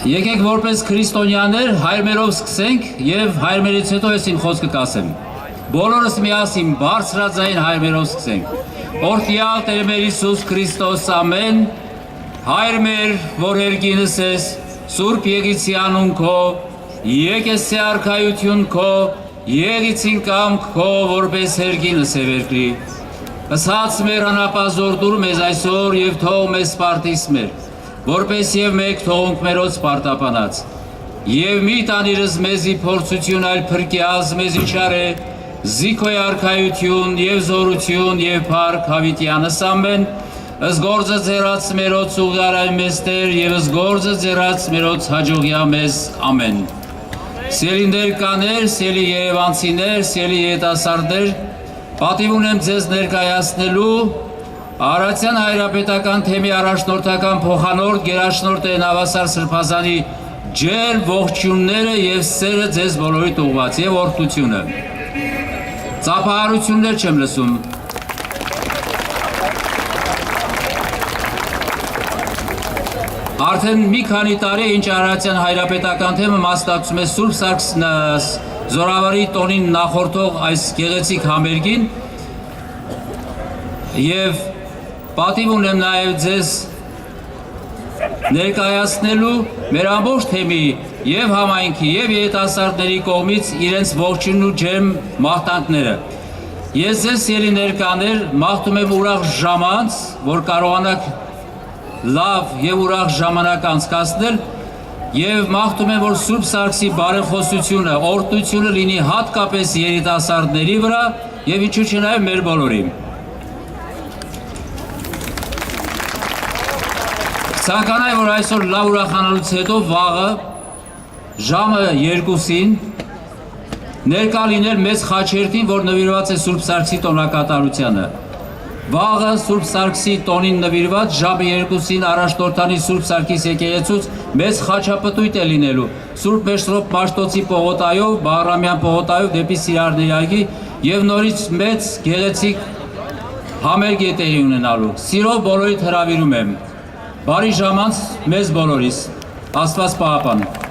Եկեք որպես քրիստոնյաներ հայրմերով սկսենք եւ հայրմերից հետո ես իմ խոսքը կասեմ։ Բոլորս միասին բարձրաձայն հայրմերով սկսենք։ Օրհնյալ Տեր մեր Հիսուս Քրիստոս ամեն։ Հայր մեր, որ երկինս ես, Սուրբ Եկեղեցի անուն քո, եկեսի արքայություն քո, եղիցին կամք քո, որպես երկինս է վերքրի։ Ըսած մեր անապազոր դուր մեզ այսօր եւ թող մեզ սպարտիս մեր, որպես եւ մեկ թողունք մերոց պարտապանած։ Եվ մի տանիրս մեզի փորձություն այլ փրկյազ մեզի չարե, զիքոյ արքայություն եւ զորություն եւ փառք հավիտյանս ամեն, ըս գործը ձերած մերոց ուղղարայ մեզ Տեր եւ ըս գործը ձերած մերոց հաջողյա մեզ ամեն։ Սիրելի կաներ, սիրելի երևանցիներ, սիրելի երիտասարդներ, պատիվ ունեմ ձեզ ներկայացնելու Արարատյան հայրապետական թեմի առաջնորդական փոխանորդ գերաշնորհ Տեր Նավասար Սրբազանի ջեր ողջույնները եւ սերը ձեզ բոլորիդ ուղղված եւ օրհնությունը։ Ծափահարություններ չեմ լսում։ Արդեն մի քանի տարի ինչ Արարատյան հայրապետական թեմը մասնակցում է Սուրբ Սարգս Զորավարի տոնին նախորդող այս գեղեցիկ համերգին եւ պատիվ ունեմ նաեւ ձեզ ներկայացնելու մեր ամբողջ թեմի եւ համայնքի եւ երիտասարդների կողմից իրենց ողջույնն ու ջերմ մաղթանքները։ Ես ձեզ սիրելի ներկաներ մաղթում եմ ուրախ ժամանց, որ կարողանաք լավ եւ ուրախ ժամանակ անցկացնել եւ մաղթում եմ, որ Սուրբ Սարգսի բարեխոսությունը, օրհնությունը լինի հատկապես երիտասարդների վրա եւ ինչու՞ չէ նաեւ մեր բոլորի։ Ցանկանայի, որ այսօր լավ ուրախանալուց հետո վաղը ժամը 2-ին ներկա լինել մեծ խաչերտին, որ նվիրված է Սուրբ Սարգսի տոնակատարությանը։ Վաղը Սուրբ Սարգսի տոնին նվիրված ժամը 2-ին առաջնորդանի Սուրբ Սարգիս եկեղեցուց մեծ խաչապտույտ է լինելու Սուրբ Մեսրոպ Մաշտոցի պողոտայով, Բաղրամյան պողոտայով դեպի Սիրահարների այգի եւ նորից մեծ գեղեցիկ համերգ է տեղի ունենալու։ Սիրով բոլորիդ հրավիրում եմ։ Բարի ժամանց մեզ բոլորիս, Աստված պահապան։